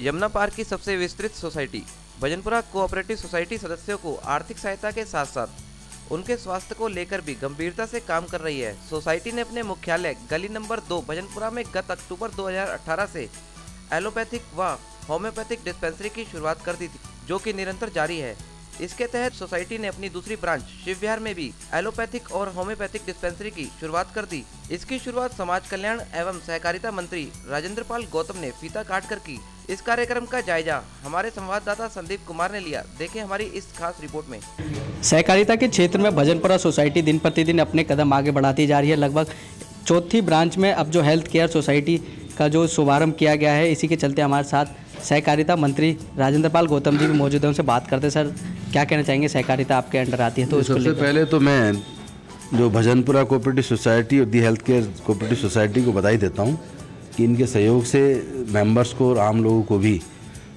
यमुना पार की सबसे विस्तृत सोसाइटी भजनपुरा कोऑपरेटिव सोसाइटी सदस्यों को आर्थिक सहायता के साथ साथ उनके स्वास्थ्य को लेकर भी गंभीरता से काम कर रही है। सोसाइटी ने अपने मुख्यालय गली नंबर 2 भजनपुरा में गत अक्टूबर 2018 से एलोपैथिक व होम्योपैथिक डिस्पेंसरी की शुरुआत कर दी थी, जो कि निरंतर जारी है। इसके तहत सोसाइटी ने अपनी दूसरी ब्रांच शिव विहार में भी एलोपैथिक और होम्योपैथिक डिस्पेंसरी की शुरुआत कर दी। इसकी शुरुआत समाज कल्याण एवं सहकारिता मंत्री राजेंद्र पाल गौतम ने फीता काट कर की। इस कार्यक्रम का जायजा हमारे संवाददाता संदीप कुमार ने लिया। देखें हमारी इस खास रिपोर्ट में। सहकारिता के क्षेत्र में भजनपुरा सोसाइटी दिन प्रतिदिन अपने कदम आगे बढ़ाती जा रही है। लगभग चौथी ब्रांच में अब जो हेल्थ केयर सोसाइटी का जो शुभारंभ किया गया है, इसी के चलते हमारे साथ सहकारिता मंत्री राजेंद्र पाल गौतम जी भी मौजूद हैं। उनसे बात करते हैं। सर, क्या कहना चाहेंगे? सहकारिता आपके अंडर आती है तो सबसे पहले तो मैं जो भजनपुरा कोऑपरेटिव सोसाइटी और the health care cooperative society को बधाई देता हूँ कि इनके सहयोग से मेंबर्स को और आम लोगों को भी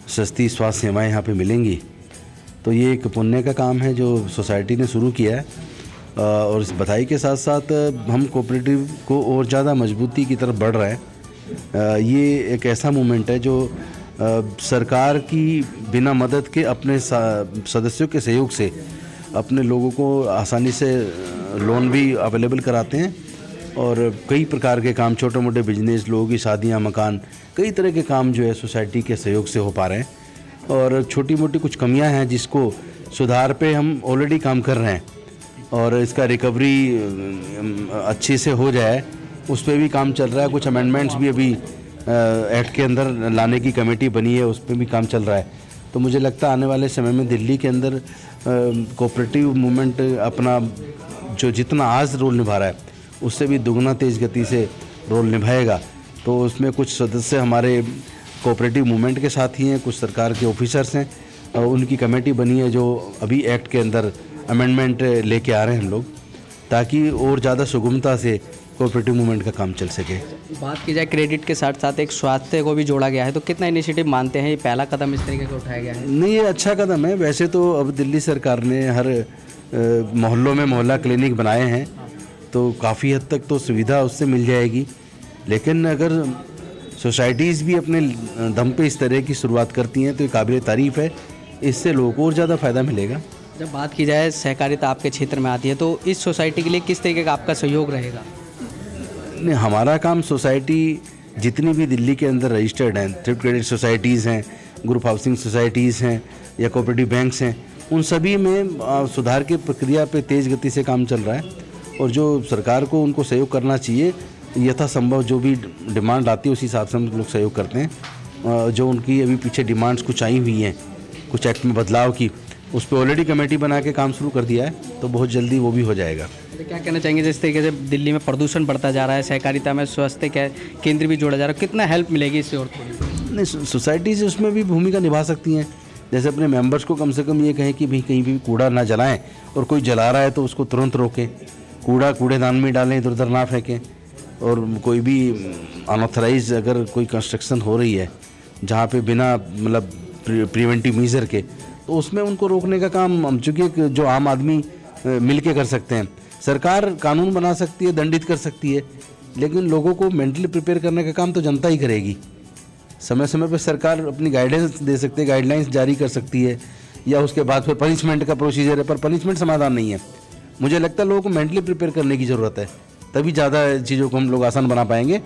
सस्ती स्वास्थ्य सेवाएं यहाँ पे मिलेंगी। तो ये एक पुण्य का काम है जो सोसाइटी ने शुरू किया है और इस बधाई के साथ साथ हम कोऑपरेटिव को और ज़्यादा मजबूती की तरफ बढ़ रहे हैं। ये एक ऐसा मूवमेंट है जो सरकार की बिना मदद के अपने सदस्यों के सहयोग से अपने लोगों को आसानी से लोन भी अवेलेबल कराते हैं और कई प्रकार के काम, छोटे मोटे बिजनेस, लोगों की शादियां, मकान, कई तरह के काम जो है सोसाइटी के सहयोग से हो पा रहे हैं। और छोटी मोटी कुछ कमियां हैं जिसको सुधार पे हम ऑलरेडी काम कर रहे हैं और इसका रिकवरी अच्छे से हो जाए उस पर भी काम चल रहा है। कुछ अमेंडमेंट्स भी अभी एक्ट के अंदर लाने की कमेटी बनी है, उस पर भी काम चल रहा है। तो मुझे लगता है आने वाले समय में दिल्ली के अंदर कोऑपरेटिव मूवमेंट अपना जो जितना आज रोल निभा रहा है उससे भी दुगना तेज़ गति से रोल निभाएगा। तो उसमें कुछ सदस्य हमारे कोऑपरेटिव मूवमेंट के साथ ही हैं, कुछ सरकार के ऑफिसर्स हैं और उनकी कमेटी बनी है जो अभी एक्ट के अंदर अमेंडमेंट लेके आ रहे हैं हम लोग, ताकि और ज़्यादा सुगमता से कोऑपरेटिव मूवमेंट का काम चल सके। बात की जाए क्रेडिट के साथ साथ एक स्वास्थ्य को भी जोड़ा गया है, तो कितना इनिशिएटिव मानते हैं ये पहला कदम इस तरीके का उठाया गया है? नहीं, ये अच्छा कदम है। वैसे तो अब दिल्ली सरकार ने हर मोहल्लों में मोहल्ला क्लिनिक बनाए हैं तो काफ़ी हद तक तो सुविधा उससे मिल जाएगी, लेकिन अगर सोसाइटीज़ भी अपने दम पे इस तरह की शुरुआत करती हैं तो ये काबिल तारीफ़ है। इससे लोगों को और ज़्यादा फ़ायदा मिलेगा। जब बात की जाए सहकारिता आपके क्षेत्र में आती है तो इस सोसाइटी के लिए किस तरीके का आपका सहयोग रहेगा? नहीं, हमारा काम सोसाइटी जितनी भी दिल्ली के अंदर रजिस्टर्ड हैं, थ्रिफ्ट क्रेडिट सोसाइटीज़ हैं, ग्रुप हाउसिंग सोसाइटीज़ हैं या कोऑपरेटिव बैंक्स हैं, उन सभी में सुधार की प्रक्रिया पे तेज़ गति से काम चल रहा है और जो सरकार को उनको सहयोग करना चाहिए यथासंभव जो भी डिमांड आती है उसी हिसाब से हम लोग सहयोग करते हैं। जो उनकी अभी पीछे डिमांड्स कुछ आई हुई हैं कुछ एक्ट में बदलाव की, उस पर ऑलरेडी कमेटी बना के काम शुरू कर दिया है, तो बहुत जल्दी वो भी हो जाएगा। तो क्या कहना चाहेंगे जिस तरीके से दिल्ली में प्रदूषण बढ़ता जा रहा है, सहकारिता में स्वास्थ्य केंद्र भी जोड़ा जा रहा है, कितना हेल्प मिलेगी इससे? और नहीं, सोसाइटीज़ उसमें भी भूमिका निभा सकती हैं। जैसे अपने मेंबर्स को कम से कम ये कहें कि भाई कहीं भी कूड़ा ना जलाएं और कोई जला रहा है तो उसको तुरंत रोकें, कूड़ेदान में डालें, इधर उधर ना फेंकें। और कोई भी अनऑथराइज अगर कोई कंस्ट्रक्शन हो रही है जहाँ पे बिना मतलब प्रिवेंटिव मेजर के, तो उसमें उनको रोकने का काम हम चूँकि जो आम आदमी मिल के कर सकते हैं। सरकार कानून बना सकती है, दंडित कर सकती है, लेकिन लोगों को मेंटली प्रिपेयर करने का काम तो जनता ही करेगी। समय समय पर सरकार अपनी गाइडेंस दे सकती है, गाइडलाइंस जारी कर सकती है या उसके बाद फिर पनिशमेंट का प्रोसीजर है, पर पनिशमेंट समाधान नहीं है। मुझे लगता है लोगों को मेंटली प्रिपेयर करने की ज़रूरत है, तभी ज़्यादा चीज़ों को हम लोग आसान बना पाएंगे।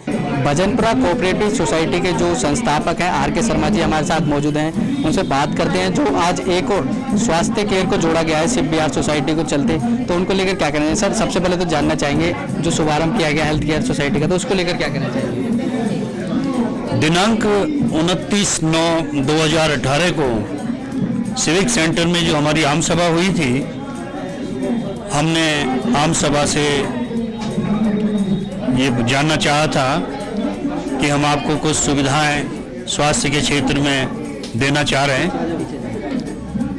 भजनपुरा कोऑपरेटिव सोसाइटी के जो संस्थापक हैं आर के शर्मा जी हमारे साथ मौजूद हैं, उनसे बात करते हैं। जो आज एक और स्वास्थ्य केयर को जोड़ा गया है शिव विहार सोसाइटी को चलते, तो उनको लेकर क्या कहना है? सर, सबसे पहले तो जानना चाहेंगे जो शुभारंभ किया गया हेल्थ केयर सोसाइटी का, तो उसको लेकर क्या कहना चाहेंगे? दिनांक 29/9/2018 को सिविक सेंटर में जो हमारी आम सभा हुई थी, हमने आम सभा से ये जानना चाहा था कि हम आपको कुछ सुविधाएं स्वास्थ्य के क्षेत्र में देना चाह रहे हैं।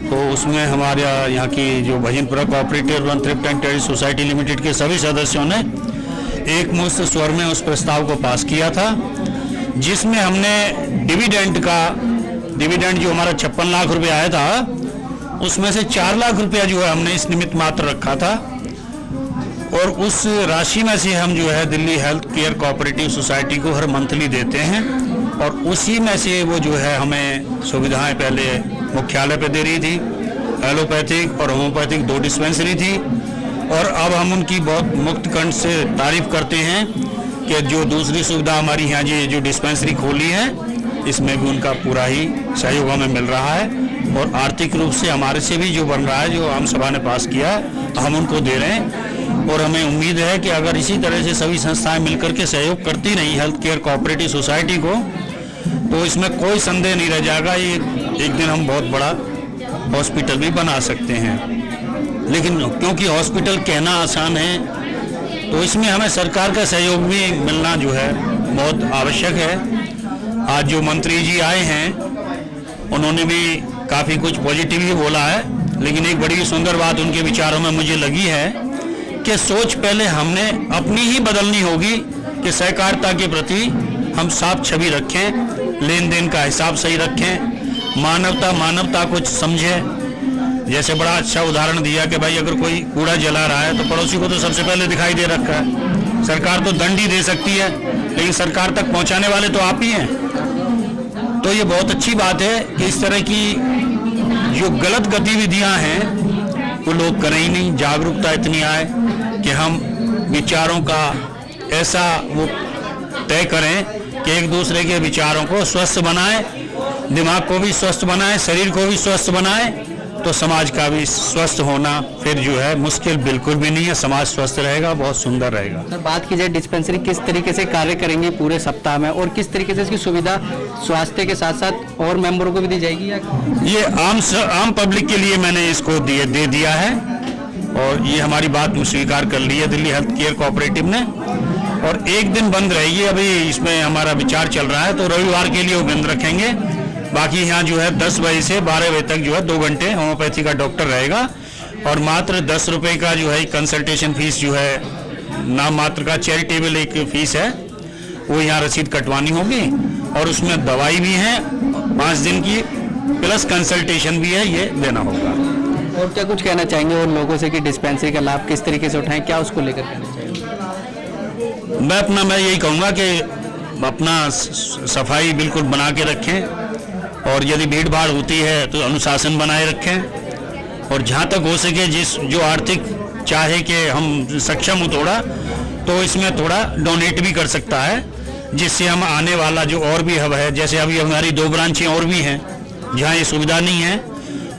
तो उसमें हमारे यहाँ की जो Bhajanpura cooperative run thrift and credit society limited के सभी सदस्यों ने एक मुश्त स्वर में उस प्रस्ताव को पास किया था, जिसमें हमने डिविडेंड जो हमारा 56 लाख रुपए आया था, उसमें से 4 लाख रुपया जो है हमने इस निमित्त मात्र रखा था और उस राशि में से हम जो है Delhi health care cooperative society को हर मंथली देते हैं और उसी में से वो जो है हमें सुविधाएं पहले मुख्यालय पे दे रही थी, एलोपैथिक और होम्योपैथिक 2 डिस्पेंसरी थी। और अब हम उनकी बहुत मुक्त कंठ से तारीफ करते हैं कि जो दूसरी सुविधा हमारी यहाँ ये जो डिस्पेंसरी खोली है, इसमें भी उनका पूरा ही सहयोग हमें मिल रहा है। और आर्थिक रूप से हमारे से भी जो बन रहा है, जो आम सभा ने पास किया, हम उनको दे रहे हैं। और हमें उम्मीद है कि अगर इसी तरह से सभी संस्थाएं मिलकर के सहयोग करती रही हेल्थ केयर कोऑपरेटिव सोसाइटी को, तो इसमें कोई संदेह नहीं रह जाएगा, ये एक दिन हम बहुत बड़ा हॉस्पिटल भी बना सकते हैं। लेकिन क्योंकि हॉस्पिटल कहना आसान है, तो इसमें हमें सरकार का सहयोग भी मिलना जो है बहुत आवश्यक है। आज जो मंत्री जी आए हैं, उन्होंने भी काफ़ी कुछ पॉजिटिव ही बोला है, लेकिन एक बड़ी सुंदर बात उनके विचारों में मुझे लगी है कि सोच पहले हमने अपनी ही बदलनी होगी कि सहकारिता के प्रति हम साफ छवि रखें, लेन देन का हिसाब सही रखें, मानवता कुछ समझें। जैसे बड़ा अच्छा उदाहरण दिया कि भाई अगर कोई कूड़ा जला रहा है तो पड़ोसी को तो सबसे पहले दिखाई दे रखा है। सरकार तो दंड ही दे सकती है, लेकिन सरकार तक पहुंचाने वाले तो आप ही हैं। तो ये बहुत अच्छी बात है कि इस तरह की जो गलत गतिविधियां हैं वो लोग करें ही नहीं। जागरूकता इतनी आए कि हम विचारों का ऐसा वो तय करें कि एक दूसरे के विचारों को स्वस्थ बनाएं, दिमाग को भी स्वस्थ बनाएं, शरीर को भी स्वस्थ बनाएं, तो समाज का भी स्वस्थ होना फिर जो है मुश्किल बिल्कुल भी नहीं है। समाज स्वस्थ रहेगा, बहुत सुंदर रहेगा। सर, बात की जाए डिस्पेंसरी किस तरीके से कार्य करेंगे पूरे सप्ताह में, और किस तरीके से इसकी सुविधा स्वास्थ्य के साथ साथ और मेंबरों को भी दी जाएगी? या ये आम पब्लिक के लिए मैंने इसको दे दिया है, और ये हमारी बात स्वीकार कर ली है दिल्ली हेल्थ केयर कोऑपरेटिव ने। और एक दिन बंद रहेगी, अभी इसमें हमारा विचार चल रहा है, तो रविवार के लिए वो बंद रखेंगे। बाकी यहाँ जो है 10 बजे से 12 बजे तक जो है 2 घंटे होम्योपैथी का डॉक्टर रहेगा, और मात्र 10 रुपये का जो है कंसल्टेशन फीस जो है नाम मात्र का चैरिटेबल एक फीस है, वो यहाँ रसीद कटवानी होगी। और उसमें दवाई भी है 5 दिन की, प्लस कंसल्टेशन भी है, ये देना होगा। और क्या कुछ कहना चाहेंगे और लोगों से कि डिस्पेंसरी का लाभ किस तरीके से उठाएं, क्या उसको लेकर कहना चाहेंगे? मैं यही कहूँगा कि अपना सफाई बिल्कुल बना के रखें, और यदि भीड़ भाड़ होती है तो अनुशासन बनाए रखें। और जहाँ तक हो सके जो आर्थिक चाहे कि हम सक्षम हो थोड़ा, तो इसमें थोड़ा डोनेट भी कर सकता है, जिससे हम आने वाला जो और भी हब है, जैसे अभी हमारी 2 ब्रांचें और भी हैं जहाँ ये सुविधा नहीं है,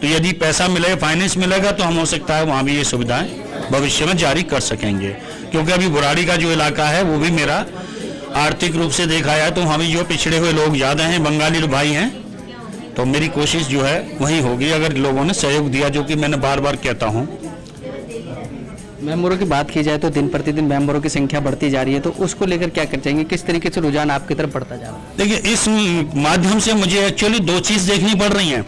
तो यदि पैसा मिलेगा, फाइनेंस मिलेगा, तो हम हो सकता है वहाँ भी ये सुविधाएं भविष्य में जारी कर सकेंगे। क्योंकि अभी बुराड़ी का जो इलाका है वो भी मेरा आर्थिक रूप से देखा जाए तो वहाँ भी जो पिछड़े हुए लोग ज़्यादा हैं, बंगाली भाई हैं, तो मेरी कोशिश जो है वही होगी अगर लोगों ने सहयोग दिया, जो कि मैंने बार बार कहता हूँ। मेंबरों की बात की जाए तो दिन प्रतिदिन मेंबरों की संख्या बढ़ती जा रही है, तो उसको लेकर क्या कर चाहेंगे, किस तरीके से रुझान आपकी तरफ बढ़ता जा रहा है? देखिए, इस माध्यम से मुझे एक्चुअली 2 चीज़ देखनी पड़ रही हैं।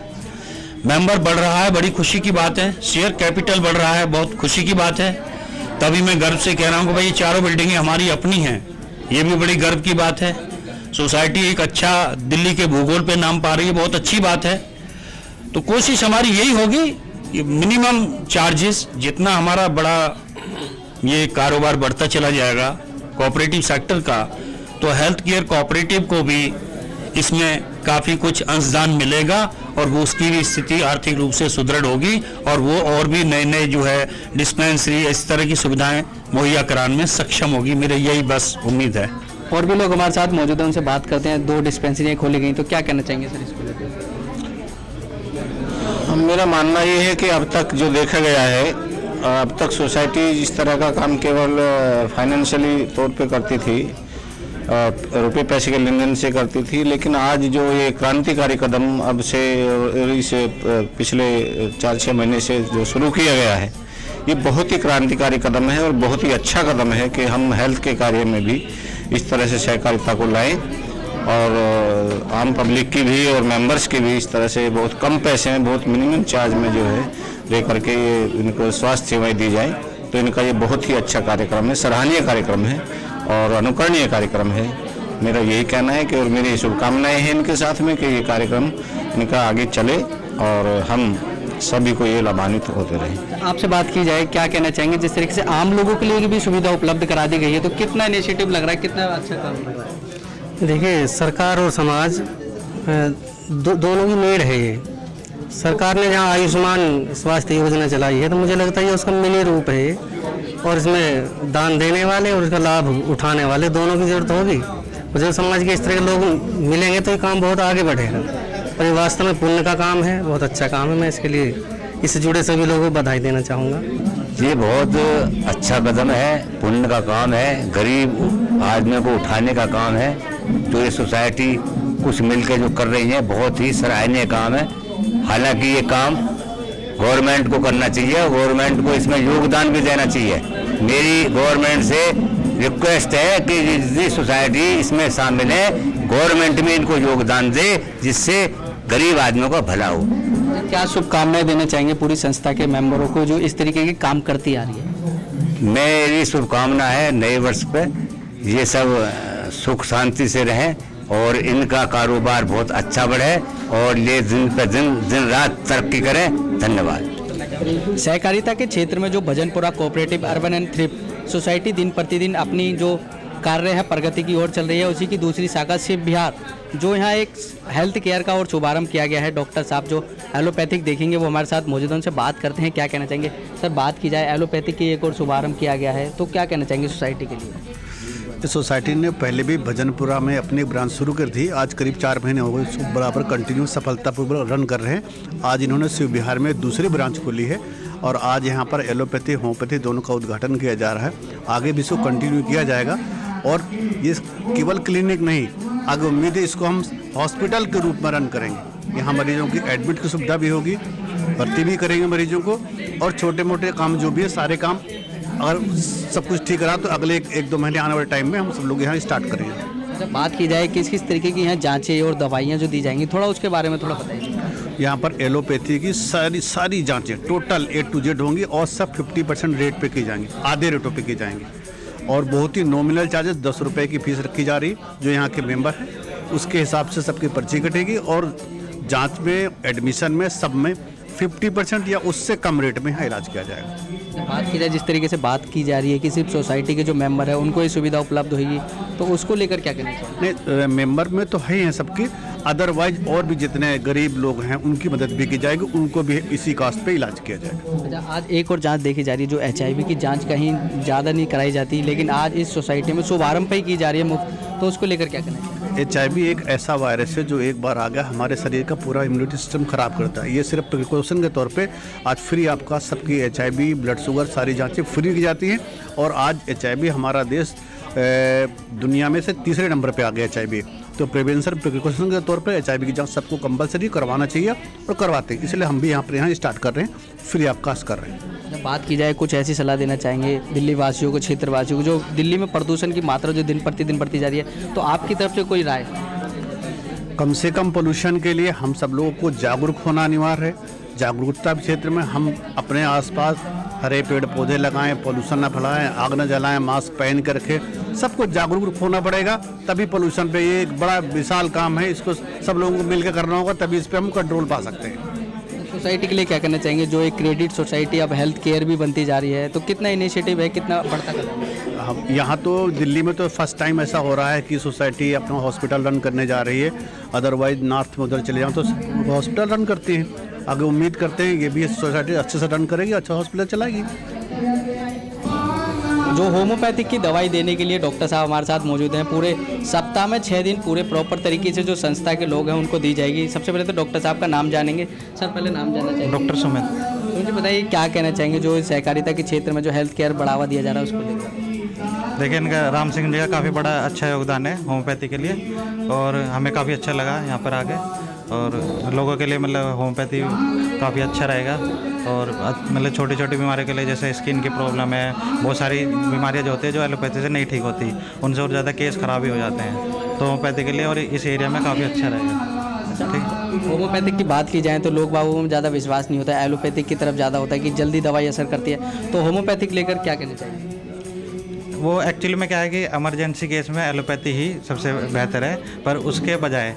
मेंबर बढ़ रहा है, बड़ी खुशी की बात है, शेयर कैपिटल बढ़ रहा है, बहुत खुशी की बात है। तभी मैं गर्व से कह रहा हूँ कि भाई ये 4 बिल्डिंगें हमारी अपनी हैं, ये भी बड़ी गर्व की बात है। सोसाइटी एक अच्छा दिल्ली के भूगोल पे नाम पा रही है, बहुत अच्छी बात है। तो कोशिश हमारी यही होगी कि मिनिमम चार्जेस, जितना हमारा बड़ा ये कारोबार बढ़ता चला जाएगा कोऑपरेटिव सेक्टर का, तो हेल्थ केयर कोऑपरेटिव को भी इसमें काफ़ी कुछ अंशदान मिलेगा, और वो उसकी भी स्थिति आर्थिक रूप से सुदृढ़ होगी, और वो और भी नए जो है डिस्पेंसरी इस तरह की सुविधाएं मुहैया कराने में सक्षम होगी। मेरी यही बस उम्मीद है। और भी लोग हमारे साथ मौजूद हैं, उनसे बात करते हैं। 2 डिस्पेंसरियाँ खोली गई, तो क्या कहना चाहेंगे सर इसको लेकर? मेरा मानना ये है कि अब तक जो देखा गया है, अब तक सोसाइटी इस तरह का काम केवल फाइनेंशियली तौर पे करती थी, रुपये पैसे के लेन देन से करती थी, लेकिन आज जो ये क्रांतिकारी कदम अब से इस पिछले 4-6 महीने से जो शुरू किया गया है, ये बहुत ही क्रांतिकारी कदम है और बहुत ही अच्छा कदम है कि हम हेल्थ के कार्य में भी इस तरह से सहकारिता को लाएं, और आम पब्लिक की भी और मेंबर्स की भी इस तरह से बहुत कम पैसे में, बहुत मिनिमम चार्ज में जो है दे करके ये इनको स्वास्थ्य सेवाएं दी जाए। तो इनका ये बहुत ही अच्छा कार्यक्रम है, सराहनीय कार्यक्रम है और अनुकरणीय कार्यक्रम है। मेरा यही कहना है कि, और मेरी शुभकामनाएं हैं इनके साथ में कि ये कार्यक्रम इनका आगे चले और हम सभी को ये लाभान्वित होते रहे। आपसे बात की जाए, क्या कहना चाहेंगे, जिस तरीके से आम लोगों के लिए भी सुविधा उपलब्ध करा दी गई है, तो कितना इनिशिएटिव लग रहा है, कितना अच्छा काम लग रहा है? देखिए, सरकार और समाज दोनों की मेड़ है ये। सरकार ने जहाँ आयुष्मान स्वास्थ्य योजना चलाई है तो मुझे लगता है उसका मिनी रूप है ये, और इसमें दान देने वाले और इसका लाभ उठाने वाले दोनों की जरूरत होगी। और जब समाज के इस तरह के लोग मिलेंगे तो ये काम बहुत आगे बढ़ेगा। और ये वास्तव में पुण्य का काम है, बहुत अच्छा काम है। मैं इसके लिए इससे जुड़े सभी लोगों को बधाई देना चाहूँगा। ये बहुत अच्छा कदम है, पुण्य का काम है, गरीब आदमियों को उठाने का काम है। जो ये सोसाइटी कुछ मिलकर जो कर रही है बहुत ही सराहनीय काम है। हालांकि ये काम गवर्नमेंट को करना चाहिए, गवर्नमेंट को इसमें योगदान भी देना चाहिए। मेरी गवर्नमेंट से रिक्वेस्ट है कि जितनी सोसाइटी इसमें शामिल है गवर्नमेंट में इनको योगदान दे, जिससे गरीब आदमियों का भला हो। क्या शुभकामनाएं देना चाहेंगे पूरी संस्था के मेंबरों को जो इस तरीके के काम करती आ रही है? मेरी शुभकामना है नए वर्ष पे ये सब सुख शांति से रहें और इनका कारोबार बहुत अच्छा बढ़े और ये दिन पे दिन रात तरक्की करें। धन्यवाद। सहकारिता के क्षेत्र में जो Bhajanpura cooperative urban and thrift society दिन प्रतिदिन अपनी जो कार्य है प्रगति की ओर चल रही है, उसी की दूसरी शाखा शिव विहार जो यहाँ एक हेल्थ केयर का और शुभारंभ किया गया है। डॉक्टर साहब जो एलोपैथिक देखेंगे वो हमारे साथ मौजूद हैं, उनसे बात करते हैं क्या कहना चाहेंगे। सर, बात की जाए एलोपैथिक की एक और शुभारंभ किया गया है तो क्या कहना चाहेंगे सोसाइटी के लिए? इस सोसाइटी ने पहले भी भजनपुरा में अपनी ब्रांच शुरू कर थी। आज करीब 4 महीने हो गए बराबर कंटिन्यू सफलतापूर्वक रन कर रहे हैं। आज इन्होंने शिव विहार में दूसरी ब्रांच खोली है और आज यहाँ पर एलोपैथी होम्योपैथी दोनों का उद्घाटन किया जा रहा है। आगे भी इसको कंटिन्यू किया जाएगा और ये केवल क्लिनिक नहीं, आगे उम्मीद है इसको हम हॉस्पिटल के रूप में रन करेंगे। यहाँ मरीजों की एडमिट की सुविधा भी होगी, भर्ती भी करेंगे मरीजों को, और छोटे मोटे काम जो भी है सारे काम अगर सब कुछ ठीक रहा तो अगले 1-2 महीने आने वाले टाइम में हम सब लोग यहाँ स्टार्ट करेंगे। जब बात की जाए किस किस तरीके की यहाँ जांचें और दवाइयाँ जो दी जाएंगी, थोड़ा उसके बारे में थोड़ा बताइए। यहाँ पर एलोपैथी की सारी जांचें टोटल A to Z होंगी और सब 50% रेट पे की जाएंगी, आधे रेटों पे की जाएंगी। और बहुत ही नॉमिनल चार्जेस 10 रुपये की फीस रखी जा रही जो यहाँ के मेंबर हैं, उसके हिसाब से सबकी पर्ची कटेगी और जांच में एडमिशन में सब में 50% या उससे कम रेट में यहाँ इलाज किया जाएगा। बात की जाए जिस तरीके से बात की जा रही है कि सिर्फ सोसाइटी के जो मेंबर है उनको ये सुविधा उपलब्ध होगी, तो उसको लेकर क्या कहना चाहिए? नहीं, मेंबर में तो है ही हैं सबकी, अदरवाइज और भी जितने गरीब लोग हैं उनकी मदद भी की जाएगी, उनको भी इसी कास्ट पे इलाज किया जाएगा। अच्छा, आज एक और जांच देखी जा रही है जो HIV की जांच कहीं ज़्यादा नहीं कराई जाती, लेकिन आज इस सोसाइटी में शुभारंभ पे ही की जा रही है मुफ्त, तो उसको लेकर क्या कहना चाहिए? HIV एक ऐसा वायरस है जो एक बार आ गया हमारे शरीर का पूरा इम्यूनिटी सिस्टम खराब करता है। ये सिर्फ प्रिकॉशन के तौर पे आज फ्री आपका सबकी HIV, ब्लड शुगर सारी जांचें फ्री की जाती हैं और आज HIV हमारा देश दुनिया में से 3रे नंबर पे आ गया HIV। तो प्रिवेंशन प्रिकॉशन के तौर पे HIV की जांच सबको कंपलसरी करवाना चाहिए और करवाते हैं, इसलिए हम भी यहाँ स्टार्ट कर रहे हैं, फ्री ऑफ कास्ट कर रहे हैं। जब बात की जाए कुछ ऐसी सलाह देना चाहेंगे दिल्ली वासियों को, क्षेत्रवासियों को, जो दिल्ली में प्रदूषण की मात्रा जो दिन प्रतिदिन बढ़ती जा रही है, तो आपकी तरफ से कोई राय? कम से कम पोल्यूशन के लिए हम सब लोगों को जागरूक होना अनिवार्य है। जागरूकता क्षेत्र में हम अपने आसपास हरे पेड़ पौधे लगाएं, पोल्यूशन न फैलाएं, आग न जलाएं, मास्क पहन कर रखें, सबको जागरूक होना पड़ेगा, तभी पोल्यूशन पे ये एक बड़ा विशाल काम है, इसको सब लोगों को मिलकर करना होगा, तभी इस पर हम कंट्रोल पा सकते हैं। सोसाइटी के लिए क्या करना चाहेंगे? जो एक क्रेडिट सोसाइटी अब हेल्थ केयर भी बनती जा रही है, तो कितना इनिशिएटिव है, कितना बढ़ता कदम है? हम यहाँ तो दिल्ली में तो फर्स्ट टाइम ऐसा हो रहा है कि सोसाइटी अपना हॉस्पिटल रन करने जा रही है, अदरवाइज नॉर्थ में उधर चले जाओ तो हॉस्पिटल रन करती हैं। आगे उम्मीद करते हैं ये भी सोसाइटी अच्छे से रन करेगी, अच्छा हॉस्पिटल चलाएगी। जो होम्योपैथिक की दवाई देने के लिए डॉक्टर साहब हमारे साथ मौजूद हैं, पूरे सप्ताह में 6 दिन पूरे प्रॉपर तरीके से जो संस्था के लोग हैं उनको दी जाएगी। सबसे पहले तो डॉक्टर साहब का नाम जानेंगे। सर, पहले नाम जानना चाहिए। डॉक्टर सुमित। तो मुझे बताइए क्या कहना चाहेंगे जो सहकारिता के क्षेत्र में जो हेल्थ केयर बढ़ावा दिया जा रहा है उसको लेकर? देखिए, इनका राम सिंह जी का काफ़ी बड़ा अच्छा योगदान है होम्योपैथी के लिए और हमें काफ़ी अच्छा लगा यहाँ पर आके, और लोगों के लिए मतलब होम्योपैथी काफ़ी अच्छा रहेगा। और मतलब छोटी छोटी बीमारियों के लिए जैसे स्किन की प्रॉब्लम है, बहुत सारी बीमारियाँ जो होती है जो एलोपैथी से नहीं ठीक होती, उनसे और ज़्यादा केस ख़राब ही हो जाते हैं, तो होम्योपैथी के लिए और इस एरिया में काफ़ी अच्छा रहेगा। ठीक, होम्योपैथिक की बात की जाए तो लोग बाबू में ज़्यादा विश्वास नहीं होता है, एलोपैथिक की तरफ ज़्यादा होता है कि जल्दी दवाई असर करती है, तो होम्योपैथिक लेकर क्या कहना चाहिए? वो एक्चुअली में क्या है कि इमरजेंसी केस में एलोपैथी ही सबसे बेहतर है, पर उसके बजाय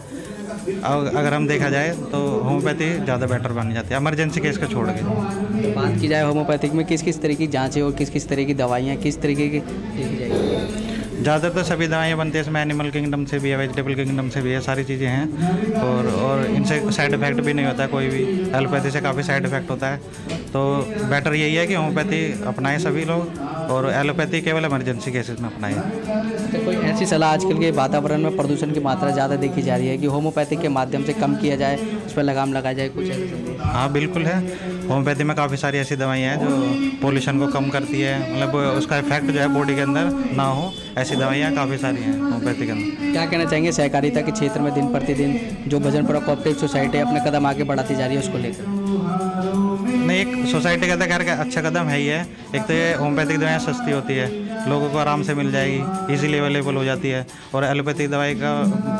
अगर हम देखा जाए तो होम्योपैथी ज़्यादा बेटर बन जाती है इमरजेंसी केस को छोड़ के। बात की जाए होम्योपैथिक में किस किस तरह की जांचें और किस किस तरह की दवाइयाँ किस तरीके की देखी जाएगी? ज़्यादातर तो सभी दवाइयाँ बनती है इसमें, एनिमल किंगडम से भी है, वेजिटेबल किंगडम से भी है, सारी चीज़ें हैं। और इनसे साइड इफ़ेक्ट भी नहीं होता कोई भी। एलोपैथी से काफ़ी साइड इफ़ेक्ट होता है, तो बेटर यही है कि होम्योपैथी अपनाएं सभी लोग, और एलोपैथी केवल इमरजेंसी केसेस में अपनाएं। तो कोई ऐसी सलाह आजकल के वातावरण में प्रदूषण की मात्रा ज़्यादा देखी जा रही है कि होम्योपैथी के माध्यम से कम किया जाए, उस पर लगाम लगाया जाए, कुछ ऐसा? हाँ बिल्कुल है। होम्योपैथी में काफ़ी सारी ऐसी दवाइयाँ हैं जो पोल्यूशन को कम करती है, मतलब उसका इफेक्ट जो है बॉडी के अंदर ना हो, ऐसी दवाइयाँ काफ़ी सारी हैं होम्योपैथी के अंदर। क्या कहना चाहेंगे सहकारिता के क्षेत्र में दिन प्रतिदिन जो भजनपुरा कोऑपरेटिव सोसाइटी अपने कदम आगे बढ़ाती जा रही है उसको लेकर? नहीं, एक सोसाइटी का तो खैर अच्छा कदम है ही है। एक तो ये होम्योपैथिक दवाइयाँ सस्ती होती है, लोगों को आराम से मिल जाएगी, इजीली अवेलेबल हो जाती है। और एलोपैथिक दवाई का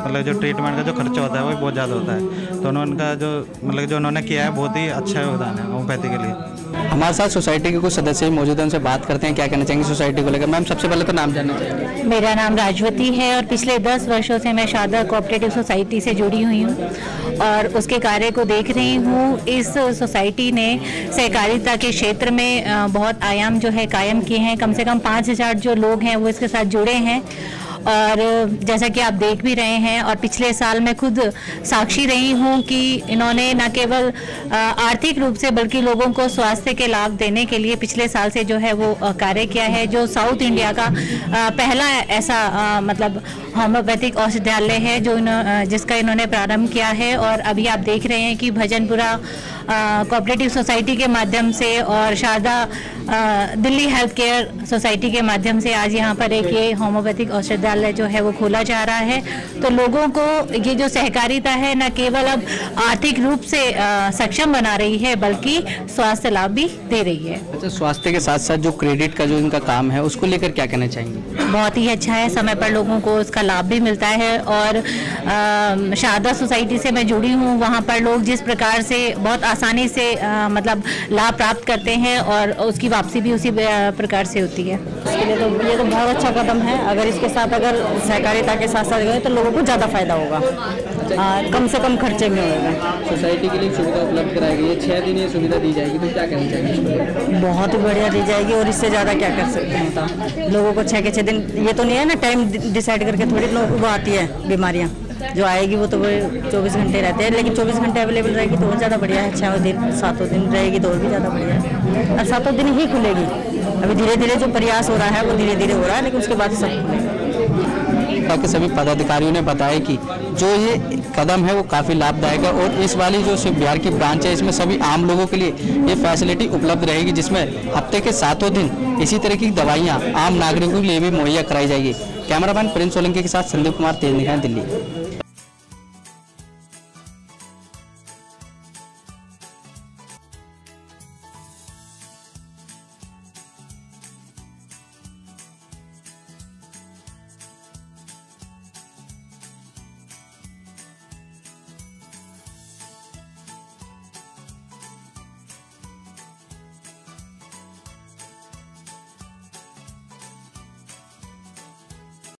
मतलब जो ट्रीटमेंट का जो खर्चा होता है वो बहुत ज़्यादा होता है, तो उनका जो मतलब जो उन्होंने किया है बहुत ही अच्छा योगदान है होम्योपैथी के लिए। हमारे साथ सोसाइटी के कुछ सदस्य मौजूद हैं, उनसे बात करते हैं क्या कहना चाहेंगे सोसाइटी को लेकर। मैम, सबसे पहले तो नाम जानना चाहेंगे। मेरा नाम राजवती है और पिछले 10 वर्षों से मैं शारदा कोऑपरेटिव सोसाइटी से जुड़ी हुई हूँ और उसके कार्य को देख रही हूँ। इस सोसाइटी ने सहकारिता के क्षेत्र में बहुत आयाम जो है कायम किए हैं। कम से कम 5000 जो लोग हैं वो इसके साथ जुड़े हैं, और जैसा कि आप देख भी रहे हैं, और पिछले साल मैं खुद साक्षी रही हूं कि इन्होंने न केवल आर्थिक रूप से बल्कि लोगों को स्वास्थ्य के लाभ देने के लिए पिछले साल से जो है वो कार्य किया है, जो साउथ इंडिया का पहला ऐसा मतलब होम्योपैथिक औषधालय है जो जिसका इन्होंने प्रारंभ किया है। और अभी आप देख रहे हैं कि भजनपुरा कोऑपरेटिव सोसाइटी के माध्यम से और Sharda Delhi health care society के माध्यम से आज यहाँ पर एक ये होम्योपैथिक औषधालय जो है वो खोला जा रहा है। तो लोगों को ये जो सहकारिता है न केवल अब आर्थिक रूप से सक्षम बना रही है बल्कि स्वास्थ्य लाभ भी दे रही है। अच्छा, स्वास्थ्य के साथ साथ जो क्रेडिट का जो इनका काम है उसको लेकर क्या कहना चाहेंगे? बहुत ही अच्छा है, समय पर लोगों को उसका लाभ भी मिलता है। और शारदा सोसाइटी से मैं जुड़ी हूँ, वहाँ पर लोग जिस प्रकार से बहुत आसानी से मतलब लाभ प्राप्त करते हैं और उसकी वापसी भी उसी प्रकार से होती है। इसके लिए तो ये तो बहुत अच्छा कदम है। अगर इसके साथ अगर सहकारिता के साथ साथ गए तो लोगों को ज़्यादा फायदा होगा, कम से कम खर्चे में होगा। सोसाइटी के लिए सुविधा उपलब्ध कराई गई है, 6 दिन ये सुविधा दी जाएगी, तो क्या कहना चाहिए? बहुत ही बढ़िया दी जाएगी और इससे ज़्यादा क्या कर सकते हैं तो लोगों को 6 के 6 दिन, ये तो नहीं है ना टाइम डिसाइड करके थोड़ी लोगों को आती है बीमारियाँ जो आएगी, वो तो वो 24 घंटे रहते हैं, लेकिन 24 घंटे अवेलेबल रहेगी तो और ज़्यादा बढ़िया है। 6 दिन 7 दिन रहेगी तो और भी ज़्यादा बढ़िया है, और 7 दिन ही खुलेगी। अभी धीरे धीरे जो प्रयास हो रहा है वो धीरे धीरे हो रहा है, लेकिन उसके बाद सब खुलेगा। ताकि सभी पदाधिकारियों ने बताया कि जो ये कदम है वो काफ़ी लाभदायक है, और इस वाली जो शिव बिहार की ब्रांच है इसमें सभी आम लोगों के लिए ये फैसिलिटी उपलब्ध रहेगी, जिसमें हफ्ते के 7 दिन इसी तरह की दवाइयाँ आम नागरिकों के लिए भी मुहैया कराई जाएगी। कैमरामैन प्रिंस सोलंकी के साथ संदीप कुमार, तेज निगाह, दिल्ली।